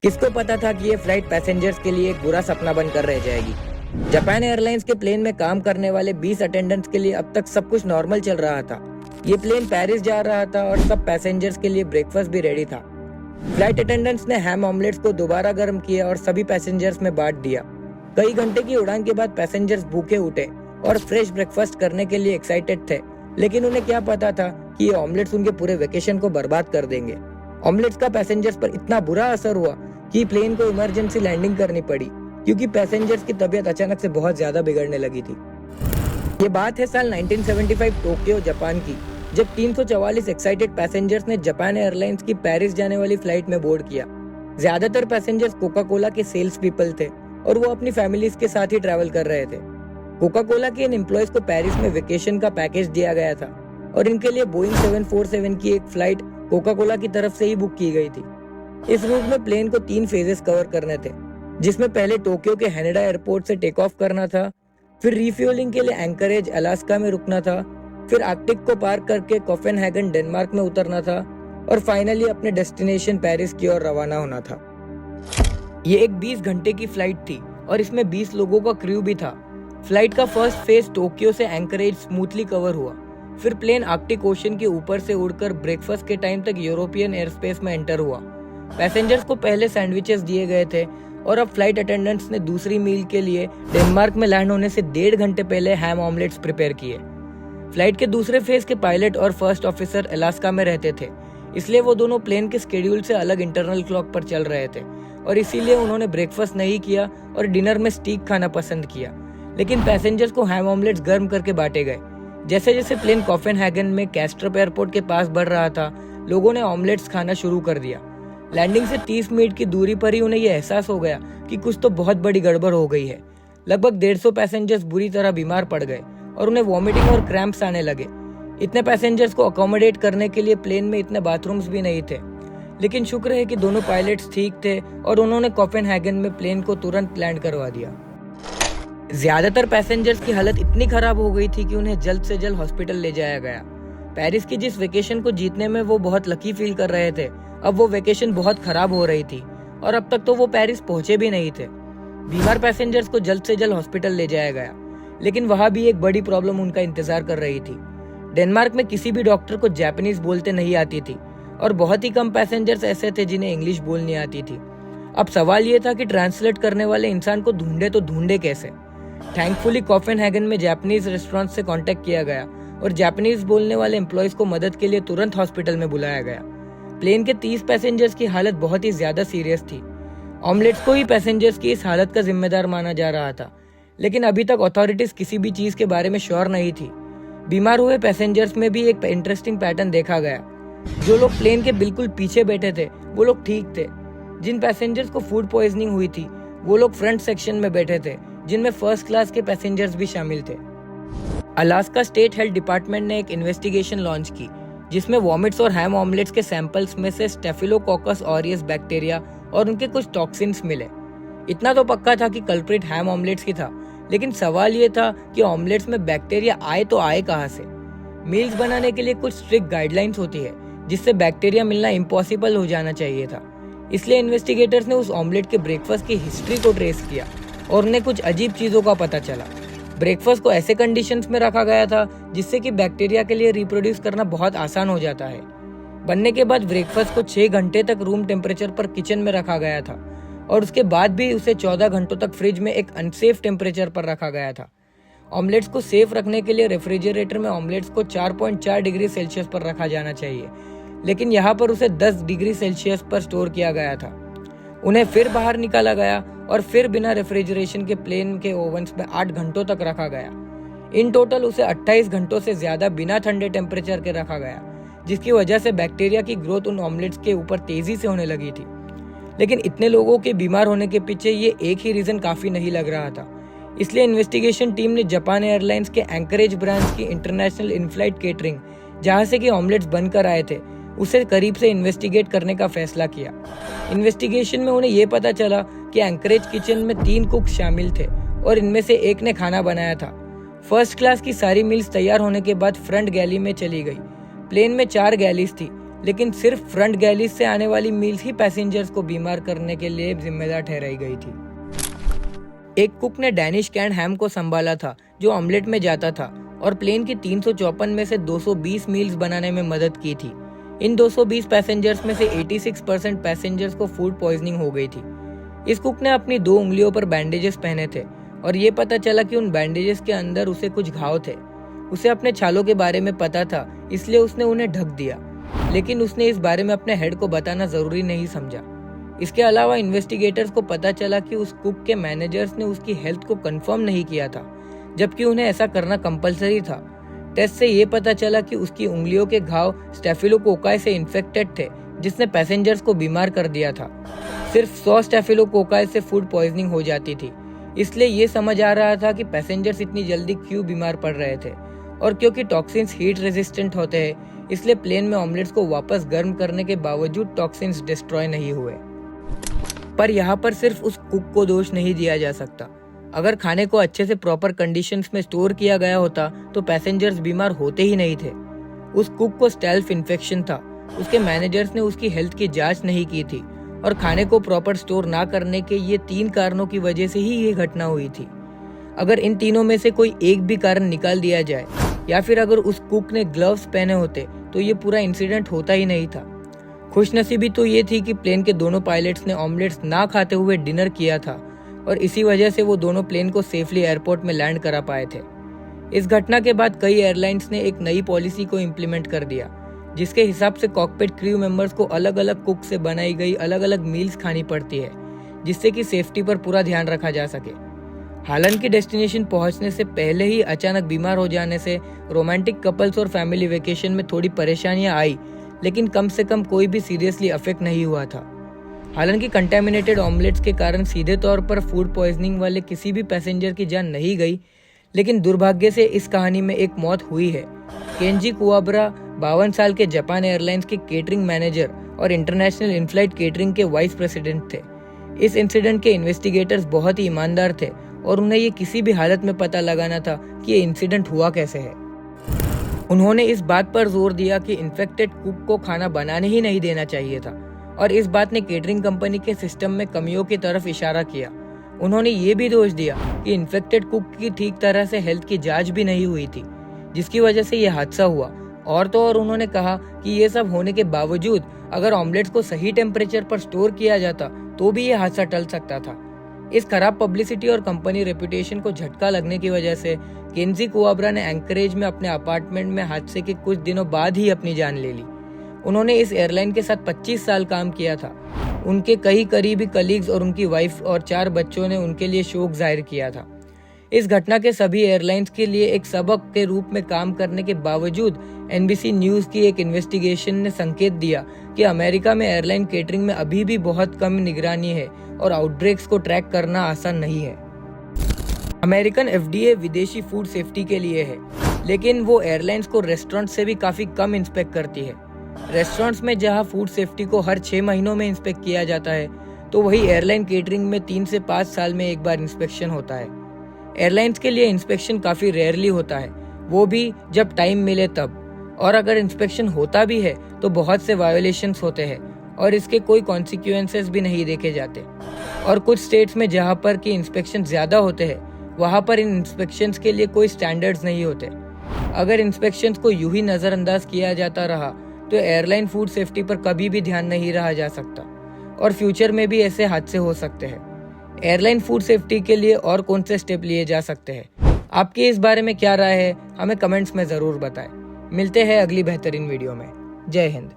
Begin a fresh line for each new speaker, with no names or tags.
किसको पता था कि ये फ्लाइट पैसेंजर्स के लिए एक बुरा सपना बनकर रह जाएगी। जापान एयरलाइंस के प्लेन में काम करने वाले 20 अटेंडेंट्स के लिए अब तक सब कुछ नॉर्मल चल रहा था। ये प्लेन पेरिस जा रहा था और सब पैसेंजर्स के लिए ब्रेकफास्ट भी रेडी था। फ्लाइट अटेंडेंट्स ने हैम ऑमलेट्स को दोबारा गर्म किया और सभी पैसेंजर्स में बांट दिया। कई घंटे की उड़ान के बाद पैसेंजर्स भूखे उठे और फ्रेश ब्रेकफास्ट करने के लिए एक्साइटेड थे, लेकिन उन्हें क्या पता था कि ये ऑमलेट्स उनके पूरे वेकेशन को बर्बाद कर देंगे। ऑमलेट्स का पैसेंजर्स पर इतना बुरा असर हुआ कि प्लेन को इमरजेंसी लैंडिंग करनी पड़ी, क्योंकि पैसेंजर्स की तबीयत अचानक से बहुत ज्यादा बिगड़ने लगी थी। ये बात है साल 1975 टोक्यो जापान की, जब 344 एक्साइटेड पैसेंजर्स ने जापान एयरलाइंस की पेरिस जाने वाली फ्लाइट में बोर्ड किया। ज्यादातर पैसेंजर्स कोका कोला के सेल्स पीपल थे और वो अपनी फैमिलीज के साथ ही ट्रैवल कर रहे थे। कोका कोला के इन एम्प्लॉयज को पेरिस में वेकेशन का पैकेज दिया गया था और इनके लिए बोइंग 747 की एक फ्लाइट कोका कोला की तरफ से ही बुक की गई थी। इस रूट में प्लेन को 3 फेजेस कवर करने थे, जिसमें पहले टोक्यो के हैनेडा एयरपोर्ट से टेक ऑफ करना था, फिर रिफ्यूलिंग के लिए एंकरेज अलास्का में रुकना था, फिर आर्कटिक को पार करके कोपेनहेगन डेनमार्क में उतरना था और फाइनली अपने डेस्टिनेशन पेरिस की ओर रवाना होना था। ये एक 20 घंटे की फ्लाइट थी और इसमें 20 लोगों का क्रू भी था। फ्लाइट का फर्स्ट फेज टोक्यो से एंकरेज स्मूथली कवर हुआ, फिर प्लेन आर्कटिक ओशन के ऊपर से उड़कर ब्रेकफास्ट के टाइम तक यूरोपियन एयर स्पेस में एंटर हुआ। पैसेंजर्स को पहले सैंडविचेस दिए गए थे और अब फ्लाइट अटेंडेंट्स ने दूसरी मील के लिए डेनमार्क में लैंड होने से 1.5 घंटे पहले हैम ऑमलेट्स प्रिपेयर किए। फ्लाइट के दूसरे फेज के पायलट और फर्स्ट ऑफिसर अलास्का में रहते थे, इसलिए वो दोनों प्लेन के स्केड्यूल से अलग इंटरनल क्लॉक पर चल रहे थे और इसीलिए उन्होंने ब्रेकफास्ट नहीं किया और डिनर में स्टीक खाना पसंद किया। लेकिन पैसेंजर्स को हैम ऑमलेट्स गर्म करके बांटे गए। जैसे जैसे प्लेन कोपेनहेगन में कैस्ट्रप एयरपोर्ट के पास बढ़ रहा था, लोगों ने ऑमलेट्स खाना शुरू कर दिया। लैंडिंग से 30 मिनट की दूरी पर ही उन्हें यह एहसास हो गया कि कुछ तो बहुत बड़ी गड़बड़ हो गई है। लगभग 150 पैसेंजर्स बुरी तरह बीमार पड़ गए और उन्हें वॉमिटिंग और क्रैम्प्स आने लगे। इतने पैसेंजर्स को अकोमोडेट करने के लिए प्लेन में इतने बाथरूम्स भी नहीं थे, लेकिन शुक्र है कि दोनों पायलट्स ठीक थे और उन्होंने कोपेनहेगन में प्लेन को तुरंत लैंड करवा दिया। ज्यादातर पैसेंजर्स की हालत इतनी खराब हो गई थी कि उन्हें जल्द से जल्द हॉस्पिटल ले जाया गया। पेरिस की जिस वेकेशन को जीतने में वो बहुत लकी फील कर रहे थे, अब वो वेकेशन बहुत खराब हो रही थी और अब तक तो वो पेरिस पहुंचे भी नहीं थे। बीमार पैसेंजर्स को जल्द से जल्द हॉस्पिटल ले जाया गया, लेकिन वहां भी एक बड़ी प्रॉब्लम उनका इंतजार कर रही थी। डेनमार्क में किसी भी डॉक्टर को जापानीज बोलते नहीं आती थी और बहुत ही कम पैसेंजर्स ऐसे थे जिन्हें इंग्लिश बोलनी आती थी। अब सवाल ये था कि ट्रांसलेट करने वाले इंसान को ढूंढे तो ढूंढे कैसे। थैंकफुली कोपेनहेगन में जापानीज रेस्टोरेंट से कांटेक्ट किया गया और जापानीज बोलने वाले एम्प्लॉयज को मदद के लिए तुरंत हॉस्पिटल में बुलाया गया। प्लेन के 30 पैसेंजर्स की हालत बहुत ही ज्यादा सीरियस थी। ऑमलेट्स को ही पैसेंजर्स की इस हालत का जिम्मेदार माना जा रहा था, लेकिन अभी तक अथॉरिटीज किसी भी चीज के बारे में श्योर नहीं थी। बीमार हुए पैसेंजर्स में भी एक इंटरेस्टिंग पैटर्न देखा गया। जो लोग प्लेन के बिल्कुल पीछे बैठे थे वो लोग ठीक थे। जिन पैसेंजर्स को फूड पॉइजनिंग हुई थी वो लोग फ्रंट सेक्शन में बैठे थे, जिनमें फर्स्ट क्लास के पैसेंजर्स भी शामिल थे। अलास्का स्टेट हेल्थ डिपार्टमेंट ने एक इन्वेस्टिगेशन लॉन्च की, जिसमें वॉमिट्स और हैम ऑमलेट्स के सैंपल्स में से स्टेफिलोकोकस ऑरियस बैक्टीरिया और उनके कुछ टॉक्सिन्स मिले। इतना तो पक्का था कि कल्प्रिट हैम ऑमलेट्स की था, लेकिन सवाल ये था कि ऑमलेट्स में बैक्टीरिया आए तो आए कहां से। मील्स बनाने के लिए कुछ स्ट्रिक्ट गाइडलाइंस होती है, जिससे बैक्टीरिया मिलना इम्पॉसिबल हो जाना चाहिए था। इसलिए इन्वेस्टिगेटर्स ने उस ऑमलेट के ब्रेकफास्ट की हिस्ट्री को ट्रेस किया और उन्हें कुछ अजीब चीजों का पता चला। ब्रेकफास्ट को ऐसे कंडीशंस में रखा गया था जिससे कि बैक्टीरिया के लिए रिप्रोड्यूस करना बहुत आसान हो जाता है। बनने के बाद ब्रेकफास्ट को 6 घंटे तक रूम टेम्परेचर पर किचन में रखा गया था और उसके बाद भी उसे 14 घंटों तक फ्रिज में एक अनसेफ टेम्परेचर पर रखा गया था। ऑमलेट्स को सेफ रखने के लिए रेफ्रिजरेटर में ऑमलेट्स को 4.4 डिग्री सेल्सियस पर रखा जाना चाहिए, लेकिन यहाँ पर उसे 10 डिग्री सेल्सियस पर स्टोर किया गया था। उन्हें फिर बाहर निकाला गया और फिर बिना रेफ्रिजरेशन के प्लेन के ओवन्स में 8 घंटों तक रखा गया। इन टोटल उसे 28 घंटों से ज्यादा बिना ठंडे टेम्परेचर के रखा गया, जिसकी वजह से बैक्टीरिया की ग्रोथ उन ऑमलेट्स के ऊपर तेजी से होने लगी थी। लेकिन इतने लोगों के बीमार होने के पीछे ये एक ही रीजन काफी नहीं लग रहा था। इसलिए इन्वेस्टिगेशन टीम ने जापान एयरलाइंस के एंकरेज ब्रांच की इंटरनेशनल इनफ्लाइट केटरिंग, जहां से कि ऑमलेट्स बनकर आए थे, उसे करीब से इन्वेस्टिगेट करने का फैसला किया। इन्वेस्टिगेशन में उन्हें यह पता चला कि एंकरेज किचन में 3 कुक शामिल थे और इनमें से एक ने खाना बनाया था। फर्स्ट क्लास की सारी मील्स तैयार होने के बाद फ्रंट गैली में चली गई। प्लेन में 4 गैलीज थी, लेकिन सिर्फ फ्रंट गैलीज से आने वाली मील्स ही पैसेंजर्स को बीमार करने के लिए जिम्मेदार ठहराई गई थी। एक कुक ने डैनिश कैंड हैम को संभाला था जो ऑमलेट में जाता था और प्लेन की 354 में से 220 मील्स बनाने में मदद की थी। इन 220 पैसेंजर्स में से 86% पैसेंजर्स को फूड पॉइजनिंग हो गई थी। इस कुक ने अपनी 2 उंगलियों पर बैंडेजेस पहने थे और ये पता चला कि उन बैंडेजेस के अंदर उसे कुछ घाव थे। उसे अपने छालों के बारे में पता था, इसलिए उसने उन्हें ढक दिया, लेकिन उसने इस बारे में अपने हेड को बताना जरूरी नहीं समझा। इसके अलावा इन्वेस्टिगेटर्स को पता चला कि उस कुक के मैनेजर्स ने उसकी हेल्थ को कंफर्म नहीं किया था, जबकि उन्हें ऐसा करना कंपलसरी था। टेस्ट से ये पता चला कि उसकी उंगलियों के घाव स्टेफिलोकोकाई से इन्फेक्टेड थे, जिसने पैसेंजर्स को बीमार कर दिया था। सिर्फ 100 स्टेफिलोकोकाई से फूड पॉइजनिंग हो जाती थी, इसलिए ये समझ आ रहा था कि पैसेंजर्स इतनी जल्दी क्यों बीमार पड़ रहे थे। और क्योंकि टॉक्सिन्स हीट रेजिस्टेंट होते हैं, इसलिए प्लेन में ऑमलेट्स को वापस गर्म करने के बावजूद टॉक्सिन्स डिस्ट्रॉय नहीं हुए। पर यहाँ पर सिर्फ उस कुक को दोष नहीं दिया जा सकता। अगर खाने को अच्छे से प्रॉपर कंडीशंस में स्टोर किया गया होता तो पैसेंजर्स बीमार होते ही नहीं थे। उस कुक को स्टेल्फ इन्फेक्शन था, उसके मैनेजर्स ने उसकी हेल्थ की जांच नहीं की थी और खाने को प्रॉपर स्टोर ना करने के ये 3 कारणों की वजह से ही ये घटना हुई थी। अगर इन तीनों में से कोई एक भी कारण निकाल दिया जाए या फिर अगर उस कुक ने ग्लव्स पहने होते तो ये पूरा इंसिडेंट होता ही नहीं था। खुशनसीबी तो ये थी कि प्लेन के दोनों पायलट्स ने ऑमलेट्स ना खाते हुए डिनर किया था और इसी वजह से वो दोनों प्लेन को सेफली एयरपोर्ट में लैंड करा पाए थे। इस घटना के बाद कई एयरलाइंस ने एक नई पॉलिसी को इम्प्लीमेंट कर दिया, जिसके हिसाब से कॉकपिट क्रू मेंबर्स को अलग अलग कुक से बनाई गई अलग अलग मील्स खानी पड़ती है, जिससे कि सेफ्टी पर पूरा ध्यान रखा जा सके। हालांकि डेस्टिनेशन पहुंचने से पहले ही अचानक बीमार हो जाने से रोमांटिक कपल्स और फैमिली वेकेशन में थोड़ी परेशानियां आई, लेकिन कम से कम कोई भी सीरियसली अफेक्ट नहीं हुआ था। हालांकि कंटेमिनेटेड ऑमलेट्स के कारण सीधे तौर पर फूड पॉइजनिंग वाले किसी भी पैसेंजर की जान नहीं गई, लेकिन दुर्भाग्य से इस कहानी में एक मौत हुई है। केंजी कुवाबरा 52 साल के जापान एयरलाइंस के केटरिंग मैनेजर और इंटरनेशनल इनफ्लाइट केटरिंग के वाइस प्रेसिडेंट थे। इस इंसिडेंट के इन्वेस्टिगेटर्स बहुत ही ईमानदार थे और उन्हें ये किसी भी हालत में पता लगाना था कि ये इंसिडेंट हुआ कैसे है। उन्होंने इस बात पर जोर दिया कि इन्फेक्टेड कुक को खाना बनाने ही नहीं देना चाहिए था और इस बात ने केटरिंग कंपनी के सिस्टम में कमियों की तरफ इशारा किया। उन्होंने ये भी दोष दिया कि इन्फेक्टेड कुक की ठीक तरह से हेल्थ की जांच भी नहीं हुई थी, जिसकी वजह से यह हादसा हुआ। और तो और उन्होंने कहा कि ये सब होने के बावजूद अगर ऑमलेट्स को सही टेम्परेचर पर स्टोर किया जाता तो भी यह हादसा टल सकता था। इस खराब पब्लिसिटी और कंपनी रेपुटेशन को झटका लगने की वजह से केंजी कुवाबरा ने एंकरेज में अपने अपार्टमेंट में हादसे के कुछ दिनों बाद ही अपनी जान ले ली। उन्होंने इस एयरलाइन के साथ 25 साल काम किया था। उनके कई करीबी कलीग्स और उनकी वाइफ और 4 बच्चों ने उनके लिए शोक जाहिर किया था। इस घटना के सभी एयरलाइंस के लिए एक सबक के रूप में काम करने के बावजूद एनबीसी न्यूज की एक इन्वेस्टिगेशन ने संकेत दिया कि अमेरिका में एयरलाइन केटरिंग में अभी भी बहुत कम निगरानी है और आउटब्रेक्स को ट्रैक करना आसान नहीं है। अमेरिकन एफडीए विदेशी फूड सेफ्टी के लिए है, लेकिन वो एयरलाइंस को रेस्टोरेंट से भी काफी कम इंस्पेक्ट करती है। रेस्टोरेंट्स में जहां फूड सेफ्टी को हर 6 महीनों में इंस्पेक्ट किया जाता है, तो वही एयरलाइन केटरिंग में 3 से 5 साल में एक बार इंस्पेक्शन होता है। एयरलाइंस के लिए इंस्पेक्शन काफी रेयरली होता है, वो भी जब टाइम मिले तब, और अगर इंस्पेक्शन होता भी है तो बहुत से वायोलेशंस होते हैं और इसके कोई कॉन्सिक्वेंसेस भी नहीं देखे जाते। और कुछ स्टेट्स में जहां पर कि इंस्पेक्शन ज्यादा होते हैं, वहां पर इन इंस्पेक्शंस के लिए कोई स्टैंडर्ड्स नहीं होते। अगर इंस्पेक्शंस को यूं ही नजरअंदाज किया जाता रहा तो एयरलाइन फूड सेफ्टी पर कभी भी ध्यान नहीं रहा जा सकता और फ्यूचर में भी ऐसे हादसे हो सकते हैं। एयरलाइन फूड सेफ्टी के लिए और कौन से स्टेप लिए जा सकते हैं, आपकी इस बारे में क्या राय है, हमें कमेंट्स में जरूर बताएं। मिलते हैं अगली बेहतरीन वीडियो में। जय हिंद।